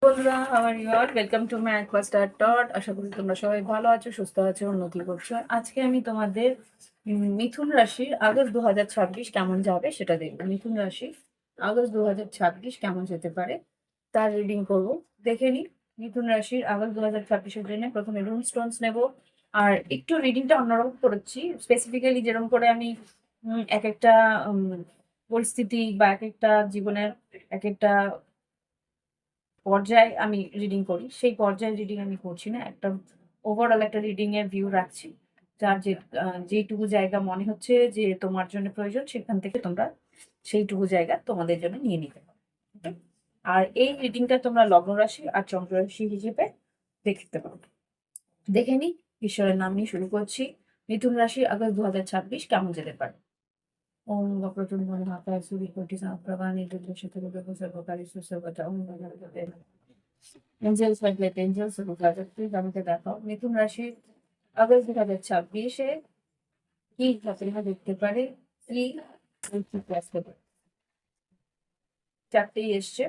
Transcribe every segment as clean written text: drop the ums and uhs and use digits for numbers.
বন্ধুরা, আমার your welcome to my অ্যাকোয়াস্টার টট। আশা করি তোমরা সবাই ভালো আছো, সুস্থ আছো, উন্নতি করছো। আজকে আমি তোমাদের মিথুন রাশির আগস্ট 2026 কেমন যাবে সেটা দেখবো। মিথুন রাশি আগস্ট 2026 কেমন যেতে পারে তার রিডিং করব। দেখে নি মিথুন রাশির আগস্ট 2026-এর জন্য প্রথমে রুন স্টোনস নেব। আর একটু রিডিংটা অন্যরকম করেছি, স্পেসিফিক্যালি যেরকম করে আমি এক একটা পরিস্থিতি বা এক একটা জীবনের এক একটা পর্যায়ে আমি রিডিং করি, সেই পর্যায়ে রিডিং আমি করছি না। একটা ওভারঅল একটা রিডিং এর ভিউ রাখছি। যার যেইটুকু জায়গা মনে হচ্ছে যে তোমার জন্য প্রয়োজন, সেখান থেকে তোমরা সেইটুকু জায়গা তোমাদের জন্য নিয়ে নিতে পারো। Okay? আর এই রিডিংটা তোমরা লগ্ন রাশি আর চন্দ্র রাশি হিসেবে দেখতে পারো। দেখে নি, ঈশ্বরের নাম নিয়ে শুরু করছি। মিথুন রাশি আগস্ট 2026 কেমন যেতে পারে। ওম বক্রতুণ্ড মহাকায় সূর্যকোটি সমপ্রভা নির্বিঘ্নে শতরূপে সর্বকারী সুসর্বদা ওম নমঃ। Angels by plate angels please আমাকে দেখাও মিথুন রাশির আগস্ট 2026-এ কি ঘটনা দেখতে পারে, কি আসতে পারে। চারটেই এসছে,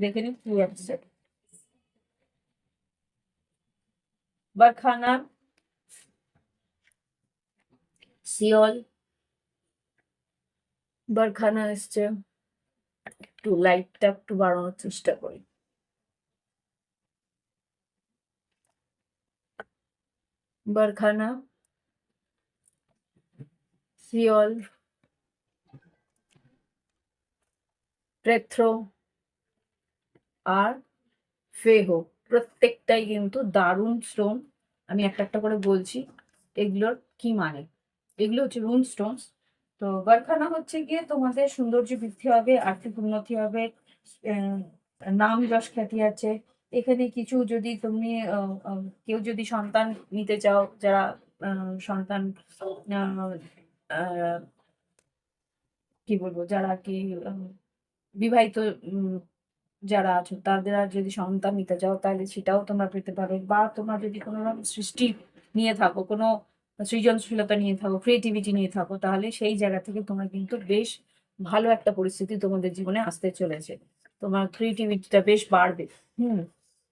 দেখে নিন কি আসছে। বারখানা, সিওল, বারখানা এসছে। একটু লাইটটা একটু বাড়ানোর চেষ্টা করি। বারখানা, সিওল, প্রেথ্রো আর ফেহো, প্রত্যেকটাই কিন্তু দারুণ স্টোন। আমি একটা একটা করে বলছি এগুলোর কি মানে। এগুলো হচ্ছে রুন স্টোনস। তো বারখানা হচ্ছে গিয়ে তোমাদের সৌন্দর্য বৃদ্ধি হবে, আর্থিক উন্নতি হবে, আহ, নাম যশ খ্যাতি আছে এখানে। কিছু যদি তুমি কেউ যদি সন্তান নিতে চাও, যারা সন্তান আহ, আহ, কি বলবো, যারা কি বিবাহিত যারা আছো তাদের আর যদি সন্তান নিতে চাও, তাহলে সেটাও তোমরা পেতে পারো। বা তোমরা যদি কোনো রকম সৃষ্টি নিয়ে থাকো, কোনো সৃজনশীলতা নিয়ে থাকো, ক্রিয়েটিভিটি নিয়ে থাকো, তাহলে সেই জায়গা থেকে তোমরা কিন্তু বেশ ভালো একটা পরিস্থিতি তোমাদের জীবনে আসতে চলেছে। তোমার ক্রিয়েটিভিটিটা বেশ বাড়বে। হুম,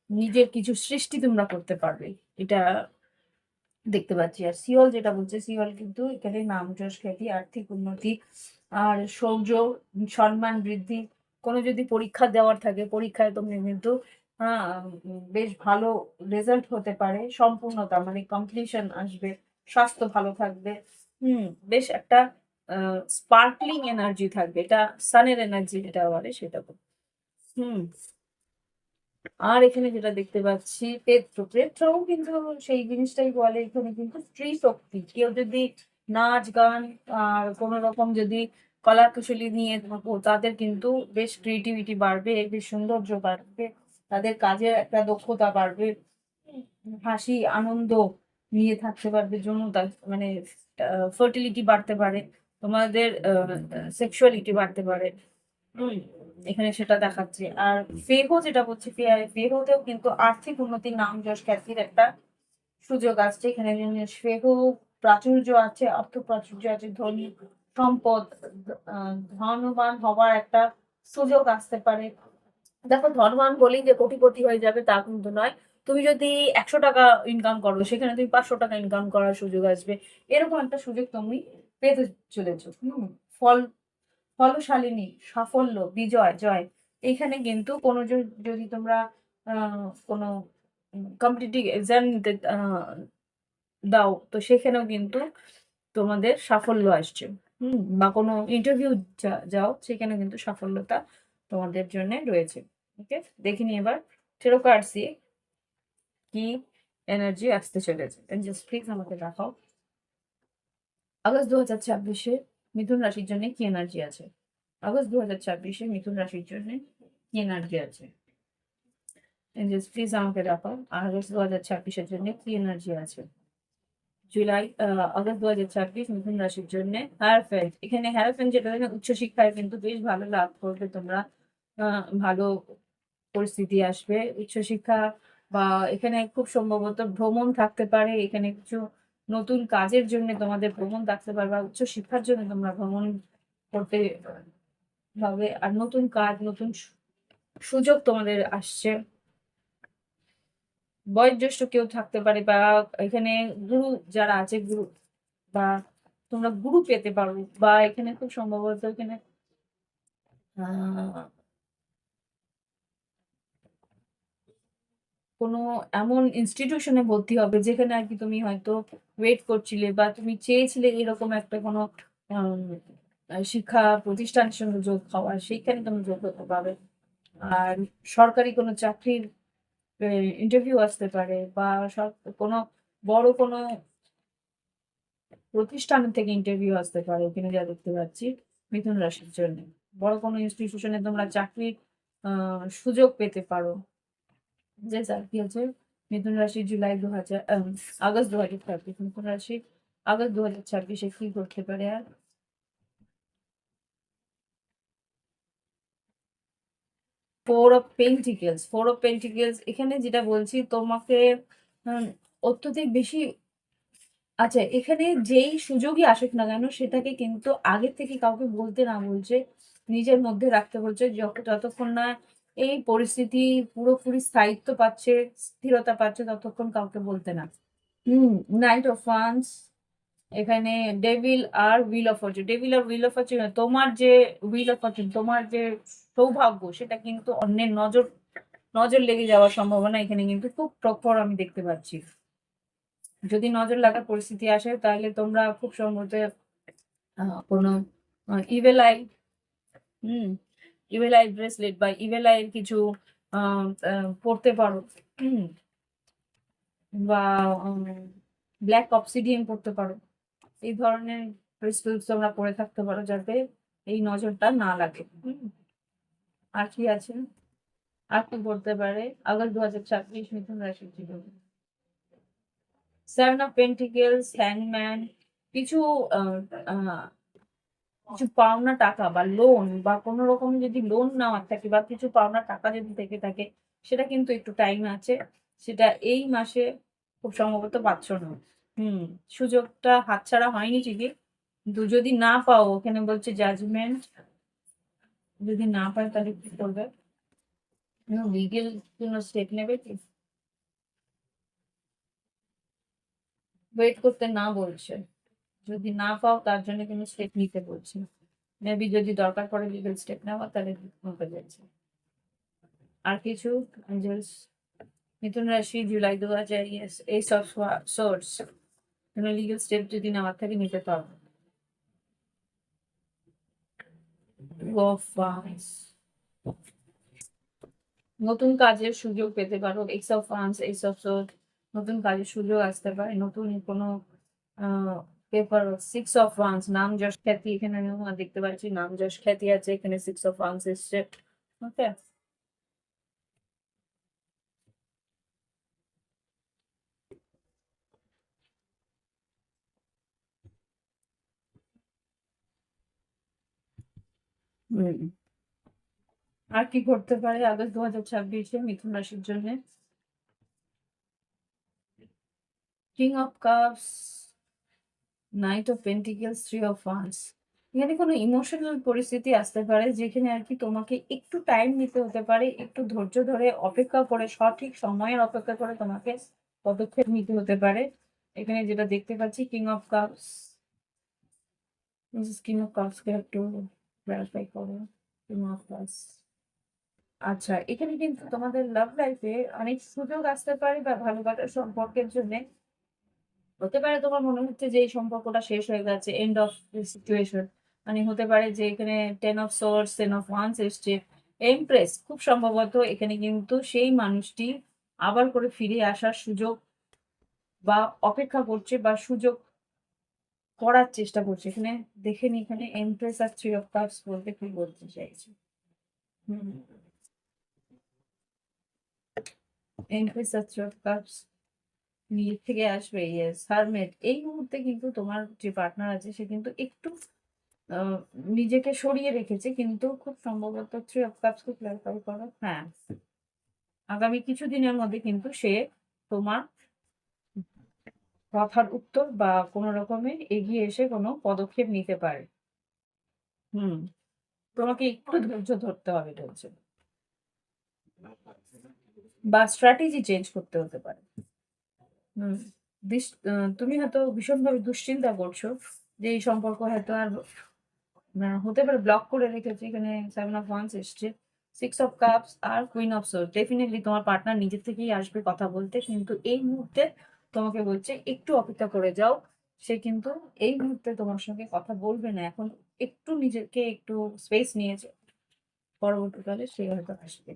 নিজের কিছু সৃষ্টি তোমরা করতে পারবে, এটা দেখতে পাচ্ছি। আর সিওল যেটা বলছে, সিওল কিন্তু এখানে নাম যশ খ্যাতি, আর্থিক উন্নতি আর সৌর্য, সম্মান বৃদ্ধি। কোনো যদি পরীক্ষা দেওয়ার থাকে, পরীক্ষায় তুমি কিন্তু বেশ ভালো রেজাল্ট হতে পারে, সম্পূর্ণতা মানে কমপ্লিশন আসবে, স্বাস্থ্য ভালো থাকবে। বেশ একটা স্পার্কলিং এনার্জি থাকবে, এটা সানের এনার্জি যেটা বলে সেটা। হুম, আর এখানে যেটা দেখতে পাচ্ছি পেট্রোও কিন্তু সেই জিনিসটাই বলে। এখানে কিন্তু স্ত্রী শক্তি, কেউ যদি নাচ গান আর কোন রকম যদি কলা কুশলী নিয়ে থাকো, তাদের কিন্তু বেশ ক্রিয়েটিভিটি বাড়বে, বেশ সৌন্দর্য বাড়বে, তাদের কাজের একটা দক্ষতা বাড়বে, হাসি আনন্দ নিয়ে থাকতে পারবে, যৌনতা মানে ফার্টিলিটি বাড়তে পারে, তোমাদের সেক্সুয়ালিটি বাড়তে পারে। হুম, এখানে সেটা দেখাচ্ছে। আর ফেহো যেটা বলছে, ফেহোতেও কিন্তু আর্থিক উন্নতির, নাম যশ খ্যাতির একটা সুযোগ আসছে। এখানে ফেহো প্রাচুর্য আছে, অর্থ প্রাচুর্য আছে, ধনী সম্পদ, ধনবান হওয়ার একটা সুযোগ আসতে পারে। দেখো, ধনবান বলেই যে কোটিপতি হয়ে যাবে তা কিন্তু নয়। তুমি যদি 100 টাকা ইনকাম করো, সেখানে তুমি 500 টাকা ইনকাম করার সুযোগ আসবে। এরকম একটা সুযোগ তুমি পেতে চলেছো। ফল ফলশালিনী, সাফল্য, বিজয়, জয়। এইখানে কিন্তু কোনো যদি তোমরা কোনো কম্পিটিটিভ এক্সাম দিতে দাও, তো সেখানেও কিন্তু তোমাদের সাফল্য আসছে। বা কোনো ইন্টারভিউ যাও, সেখানে কিন্তু সাফল্যতা তোমাদের জন্য রয়েছে। ওকে, দেখিনি এবার টেরো কার্ডস দিয়ে কি এনার্জি আসতে চলেছে। জাস্ট প্লিজ আমাকে দেখাও আগস্ট 2026-এ মিথুন রাশির জন্য কি এনার্জি আছে। আগস্ট 2026-এ মিথুন রাশির জন্য কি এনার্জি আছে। জাস্ট প্লিজ আমাকে দেখাও আগস্ট 2026-এর জন্য কি এনার্জি আছে। জুলাই আগস্ট 2026 মিথুন রাশির জন্য হায়ারফেন্ট। এখানে হায়ারফেন্ট যেটা উচ্চশিক্ষায় কিন্তু বেশ ভালো লাভ করবে তোমরা। ভালো পরিস্থিতি আসবে উচ্চশিক্ষা, বা এখানে খুব সম্ভবত ভ্রমণ থাকতে পারে। এখানে কিছু নতুন কাজের জন্য তোমাদের ভ্রমণ থাকতে পারে, বা উচ্চশিক্ষার জন্য তোমরা ভ্রমণ করতে হবে। আর নতুন কাজ, নতুন সুযোগ তোমাদের আসছে। বয়োজ্যেষ্ঠ কেউ থাকতে পারে, বা এখানে গুরু যারা আছে, গুরু বা তোমরা গুরু পেতে পারো, বা এখানে খুব সম্ভবত এখানে আহ কোনো এমন ইনস্টিটিউশনে ভর্তি হবে যেখানে আর কি তুমি হয়তো ওয়েট করছিলে, বা তুমি চেয়েছিলে এরকম একটা কোনো আম, শিক্ষা প্রতিষ্ঠানের সঙ্গে যোগ হওয়ার, সেইখানে তুমি যোগ হতে পারবে। আর সরকারি কোনো চাকরির ইন্টারভিউ আসতে পারে, বা কোনো বড় কোনো প্রতিষ্ঠান থেকে ইন্টারভিউ আসতে পারে, এখানে যা দেখতে পাচ্ছি মিথুন রাশির জন্য। বড় কোনো ইনস্টিটিউশনে তোমরা চাকরির সুযোগ পেতে পারো। যে চাকরি আছে মিথুন রাশি জুলাই 2000 আগস্ট 2026, মিথুন রাশি আগস্ট 2026-এ কি করতে পারে আর? ফোর অফ পেন্টিকেলস এখানে যেটা বলছি তোমাকে, উম, অত্যধিক বেশি, আচ্ছা এখানে যেই সুযোগই আসুক না কেন সেটাকে কিন্তু আগে থেকে কাউকে বলতে না বলছে, নিজের মধ্যে রাখতে বলছে, যতক্ষণ না এই পরিস্থিতি পুরোপুরি স্থায়িত্ব পাচ্ছে, স্থিরতা পাচ্ছে, ততক্ষণ কাউকে বলতে না। হুম, নাইট অফ ওয়ান্স, এখানে ডেভিল আর হুইল অফ ফরচুন। ডেভিল আর হুইল অফ ফরচুন, তোমার যে হুইল অফ ফরচুন, তোমার যে সৌভাগ্য, সেটা কিন্তু অন্যের নজর নজর লেগে যাওয়ার সম্ভাবনা এখানে কিন্তু খুব প্রখর আমি দেখতে পাচ্ছি। যদি নজর লাগার পরিস্থিতি আসে তাহলে তোমরা খুব সম্ভবত কোনো evil I, hmm, evil I bracelet বা ইভেল আই এর কিছু পড়তে পারো, হুম, বা ব্ল্যাক অবসিডিয়ান পড়তে পারো। এই ধরনের ক্রিস্টালস তোমরা পরে থাকতে পারো যাতে এই নজরটা না লাগে। আর কি আছে? আর কি করতে পারে আগস্ট 2026 মিথুন রাশির জীবনে? সেভেন অফ পেন্টিকেলস, হ্যাংম্যান, কিছু আহ, আহ, কিছু পাওনা টাকা বা লোন, বা কোনো রকম যদি লোন নেওয়ার থাকে, বা কিছু পাওনা টাকা যদি থেকে থাকে, সেটা কিন্তু একটু টাইম আছে, সেটা এই মাসে খুব সম্ভবত পাচ্ছ না। হুম, সুযোগটা হাতছাড়া হয়নি ঠিকই, কিন্তু যদি না পাও, ওখানে বলছে জাজমেন্ট, যদি না পায় তাহলে কি করবে? লিগেল কোনো স্টেপ নেবে কি? ওয়েট করতে না বলছে, যদি না পাও তার জন্য কোনো স্টেপ নিতে বলছে। মেবি যদি দরকার পড়ে লিগেল স্টেপ নেওয়া, তাহলে নিতে যাচ্ছে। আর কিছু অ্যাঞ্জেলস? মিথুন রাশি July 2000, yes, ace of swords, কোনো লিগেল স্টেপ যদি নেওয়ার থাকে নিতে পারো। অফ ওয়ান্স, নতুন কাজের সুযোগ পেতে পারো। Ace of wands, ace of swords, নতুন কাজের সুযোগ আসতে পারে, নতুন কোনো পেপার। সিক্স অফ ওয়ান্স, নাম যশ খ্যাতি, এখানে আমি দেখতে পাচ্ছি নাম যশ খ্যাতি আছে, এখানে সিক্স অফ ওয়ান্স এসছে। ওকে, হুম, আর কি করতে পারে আগস্ট 2026-এ মিথুন রাশির জন্য? King of cups, night of pentacles, three of wands. এখানে কোনো ইমোশনাল পরিস্থিতি আসতে পারে যেখানে আর কি তোমাকে একটু টাইম নিতে হতে পারে, একটু ধৈর্য ধরে অপেক্ষা করে, সঠিক সময়ের অপেক্ষা করে তোমাকে পদক্ষেপ নিতে হতে পারে। এখানে যেটা দেখতে পাচ্ছি king of cups, king of cups কে একটু ভেরিফাই করো। কিং অফ কাপস, আচ্ছা এখানে কিন্তু তোমাদের লাভ লাইফে অনেক সুযোগ আসতে পারে, বা ভালোবাসার সম্পর্কের জন্য হতে পারে তোমার মনে হচ্ছে যে এই সম্পর্কটা শেষ হয়ে গেছে, এন্ড অফ সিচুয়েশন। মানে হতে পারে যে এখানে ten of swords, ten of wands এসছে, এমপ্রেস, খুব সম্ভবত এখানে কিন্তু সেই মানুষটি আবার করে ফিরে আসার সুযোগ বা অপেক্ষা করছে, বা সুযোগ করার চেষ্টা করছে। এখানে দেখে নি, এখানে এমপ্রেস আর থ্রি অফ কাপস বলতে কি বলতে চাইছে? হুম, এমপ্রেস আর থ্রি অফ কাপস নিজের থেকে আসবে, ইয়েস। হারমেট, এই মুহূর্তে কিন্তু তোমার যে পার্টনার আছে সে কিন্তু একটু আহ, নিজেকে সরিয়ে রেখেছে, কিন্তু খুব সম্ভবত three of cups K clarify করো, হ্যাঁ, আগামী কিছুদিনের মধ্যে কিন্তু সে তোমার কথার উত্তর বা কোনো রকমে এগিয়ে এসে কোনো পদক্ষেপ নিতে পারে। হুম, তোমাকে একটু ধৈর্য ধরতে হবে বলছে। বা স্ট্র্যাটেজি চেঞ্জ করতে হতে পারে। হুম, তুমি হয়তো ভীষণভাবে দুশ্চিন্তা করছো যে এই সম্পর্ক হয়তো আর হতে পারে ব্লক করে রেখেছে। এখানে 7 অফ ওয়ান্স এসছে, 6 অফ কাপস আর কুইন অফ সোর্ডস। ডেফিনিটলি তোমার পার্টনার নিজে থেকেই আসবে কথা বলতে। কিন্তু এই মুহূর্তে তোমাকে বলছে একটু অপেক্ষা করে যাও। সে কিন্তু এই মুহূর্তে তোমার সঙ্গে কথা বলবে না। এখন একটু নিজেকে একটু স্পেস নিয়েছে। পরবর্তীকালে সে হয়তো আসবে।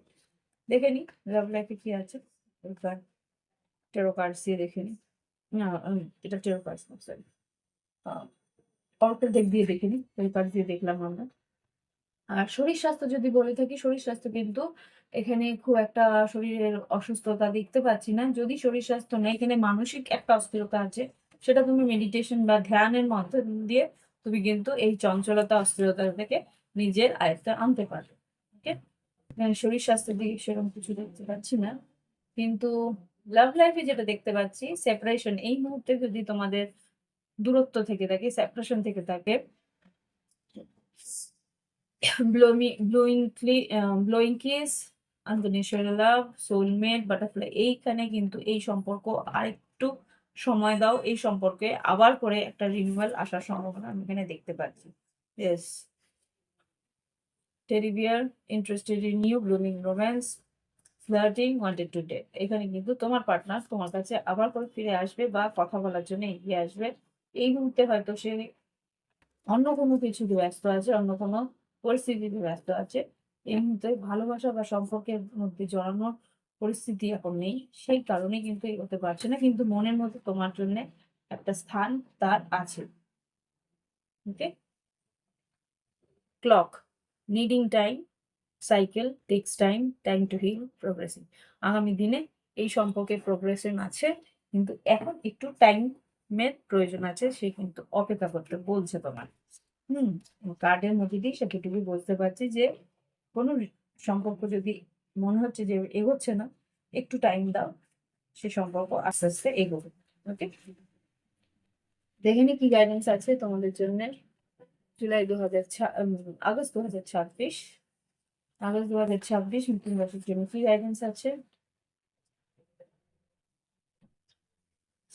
দেখে নিই লাভ লাইফে কি আছে। এবার টেরো কার্ডস দিয়ে দেখে নিই। না, এটা টেরো কার্ডস না, সরি। অর্কেল ডেক দিয়ে দেখে নিই। টেরো কার্ডস দিয়ে দেখলাম আমরা। আর শরীর স্বাস্থ্য যদি বলে থাকি, শরীর স্বাস্থ্য কিন্তু এখানে খুব একটা শরীরের অসুস্থতা দেখতে পাচ্ছি না। যদি শরীর স্বাস্থ্য নেই, এখানে মানসিক একটা অস্থিরতা আছে। সেটা তুমি মেডিটেশন বা ধ্যানের মধ্য দিয়ে তুমি কিন্তু এই চঞ্চলতা, অস্থিরতা থেকে নিজের আয়ত্তে আনতে পারবে। ওকে? শরীর স্বাস্থ্যের দিকে সেরকম কিছু দেখতে পাচ্ছি না। কিন্তু লাভ লাইফে যেটা দেখতে পাচ্ছি, সেপারেশন এই মুহূর্তে যদি তোমাদের দূরত্ব থেকে থাকে, সেপারেশন থেকে থাকে, blowing kiss, unconditional love, soulmate, butterfly. এইখানে কিন্তু এই সম্পর্ক আরেকটু সময় দাও। এই সম্পর্কে আবার করে একটা রিনিউয়াল আসার সম্ভাবনা আমি এখানে দেখতে পাচ্ছি। Yes, teddy bear, interested in new, blooming romance, flirting, wanted to date. এখানে কিন্তু তোমার পার্টনার তোমার কাছে আবার করে ফিরে আসবে বা কথা বলার জন্য এগিয়ে আসবে। এই মুহূর্তে হয়তো সে অন্য কোনো কিছুতে ব্যস্ত আছে, অন্য কোনো পরিস্থিতিতে ব্যস্ত আছে। এই মুহূর্তে ভালোবাসা বা সম্পর্কের মধ্যে জড়ানোর পরিস্থিতি এখন নেই। সেই কারণে কিন্তু এগোতে পারছে না। কিন্তু মনের মধ্যে তোমার জন্য একটা স্থান তার আছে। Okay? Clock, needing time, cycle, takes time, time to heal, progressing. আগামী দিনে এই সম্পর্কে প্রোগ্রেশন আছে, কিন্তু এখন একটু টাইমের প্রয়োজন আছে। সে কিন্তু অপেক্ষা করতে বলছে তোমার। হুম, কার্ডের মধ্যে দিয়ে সেটুকুই বুঝতে পারছি যে কোনো সম্পর্ক যদি মনে হচ্ছে যে এগোচ্ছে না, একটু টাইম দাও, সে সম্পর্ক আস্তে আস্তে এগোবে। ওকে? দেখে নি কি গাইডেন্স আছে তোমাদের জন্য। জুলাই 2000 আগস্ট 2026, আগস্ট 2026 মিথুন রাশির জন্য কি গাইডেন্স আছে।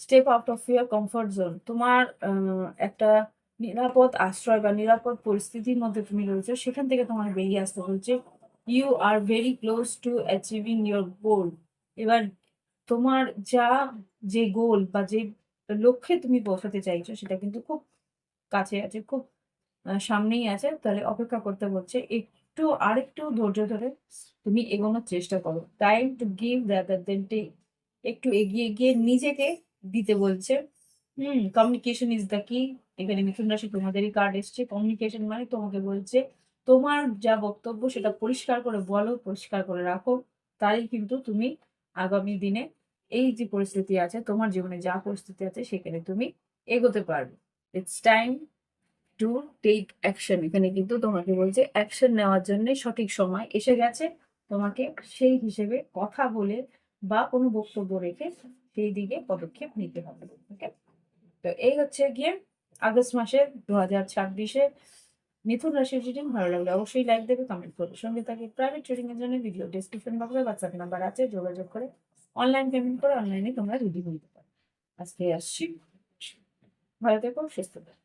Step out of your comfort zone. তোমার একটা নিরাপদ আশ্রয় বা নিরাপদ পরিস্থিতির মধ্যে তুমি রয়েছো, সেখান থেকে তোমার বেরিয়ে আসতে বলছে। You are very close to achieving your goal. এবার তোমার যা যে গোল বা যে লক্ষ্যে তুমি পৌঁছাতে চাইছো, সেটা কিন্তু খুব কাছে আছে, খুব সামনেই আছে। তাহলে অপেক্ষা করতে বলছে। একটু আরেকটু ধৈর্য ধরে তুমি এগোনোর চেষ্টা করো। Time to give rather than take. একটু এগিয়ে গিয়ে নিজেকে দিতে বলছে। কমিউনিকেশন ইজ দ্য কি। এখানে মিথুন রাশি তোমাদেরই কার্ড এসছে। কমিউনিকেশন মানে তোমাকে বলছে তোমার যা বক্তব্য সেটা পরিষ্কার করে বলো, পরিষ্কার করে রাখো। তাই কিন্তু তুমি আগামী দিনে এই যে পরিস্থিতি আছে, তোমার জীবনে যা পরিস্থিতি আছে, সেখানে তুমি এগোতে পারবে। It's time to take action. এখানে কিন্তু তোমাকে বলছে অ্যাকশন নেওয়ার জন্য সঠিক সময় এসে গেছে। তোমাকে সেই হিসেবে কথা বলে বা কোনো বক্তব্য রেখে সেই দিকে পদক্ষেপ নিতে হবে। ওকে? তো এই হচ্ছে গিয়ে আগস্ট মাসের 2026-এ মিথুন রাশির রিডিং। ভালো লাগলে অবশ্যই লাইক দেবে, কমেন্ট করবে। সঙ্গে থাকে প্রাইভেট রিডিং এর জন্য ভিডিও ডেসক্রিপশন বক্সে হোয়াটসঅ্যাপ নাম্বার আছে, যোগাযোগ করে অনলাইন পেমেন্ট করে অনলাইনে তোমরা রিডিং নিতে পারো। আজকে আসছি। ভালো থেকো, সুস্থ থেকো।